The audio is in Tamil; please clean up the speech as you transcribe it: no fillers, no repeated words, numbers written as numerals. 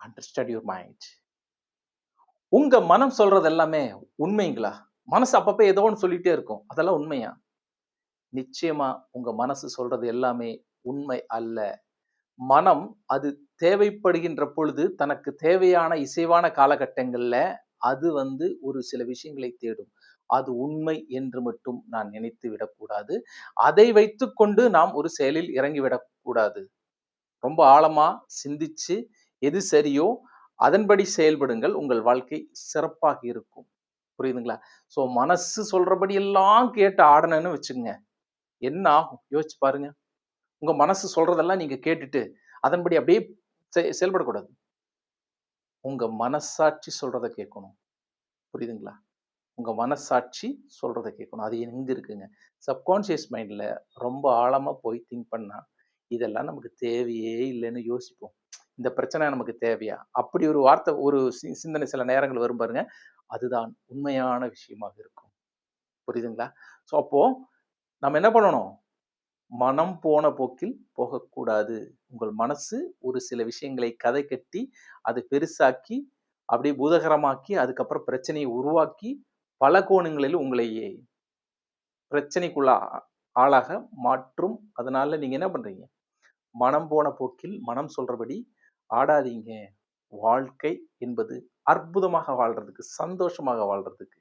Understand your mind. உங்க மனம் சொல்றது எல்லாமே உண்மைங்களா? மனசு அப்பப்ப ஏதோ ஒண்ணு சொல்லிட்டே இருக்கும். அதெல்லாம் உண்மையா? நிச்சயமா உங்க மனசு சொல்றது எல்லாமே உண்மை அல்ல. மனம் அது தேவைப்படுகின்ற பொழுது, தனக்கு தேவையான இசைவான காலகட்டங்கள்ல, அது ஒரு சில விஷயங்களை தேடும். அது உண்மை என்று மட்டும் நான் நினைத்து விடக்கூடாது. அதை வைத்துக்கொண்டு நாம் ஒரு செயலில் இறங்கிவிடக் கூடாது. ரொம்ப ஆழமா சிந்திச்சு, எது சரியோ அதன்படி செயல்படுங்கள். உங்கள் வாழ்க்கை சிறப்பாக இருக்கும். புரியுதுங்களா? ஸோ மனசு சொல்றபடி எல்லாம் கேட்டு ஆடுனேன்னு வச்சுக்கங்க, என்ன ஆகும்? யோசிச்சு பாருங்க. உங்க மனசு சொல்றதெல்லாம் நீங்க கேட்டுட்டு, அதன்படி அப்படியே செயல்படக்கூடாது. உங்க மனசாட்சி சொல்றத கேட்கணும். புரியுதுங்களா? உங்க மனசாட்சி சொல்றத கேட்கணும். அது எங்க இருக்குங்க? சப்கான்ஷியஸ் மைண்ட்ல ரொம்ப ஆழமா போய் திங்க் பண்ணா, இதெல்லாம் நமக்கு தேவையே இல்லன்னு யோசிப்போம். இந்த பிரச்சனை நமக்கு தேவையா? அப்படி ஒரு வார்த்தை ஒரு சிந்தனை சில நேரங்கள் வரும் பாருங்க. அதுதான் உண்மையான விஷயமாக இருக்கும். புரியுதுங்களா? ஸோ அப்போ நம்ம என்ன பண்ணணும்? மனம் போன போக்கில் போகக்கூடாது. உங்கள் மனசு ஒரு சில விஷயங்களை கதை கட்டி, அதை பெருசாக்கி, அப்படியே பூதகரமாக்கி, அதுக்கப்புறம் பிரச்சனையை உருவாக்கி, பல கோணங்களில் உங்களை பிரச்சனைக்குள்ள ஆளாக மாற்றும். அதனால நீங்க என்ன பண்றீங்க? மனம் போன போக்கில், மனம் சொல்றபடி ஆடாதீங்க. வாழ்க்கை என்பது அற்புதமாக வாழ்றதுக்கு, சந்தோஷமாக வாழ்றதுக்கு.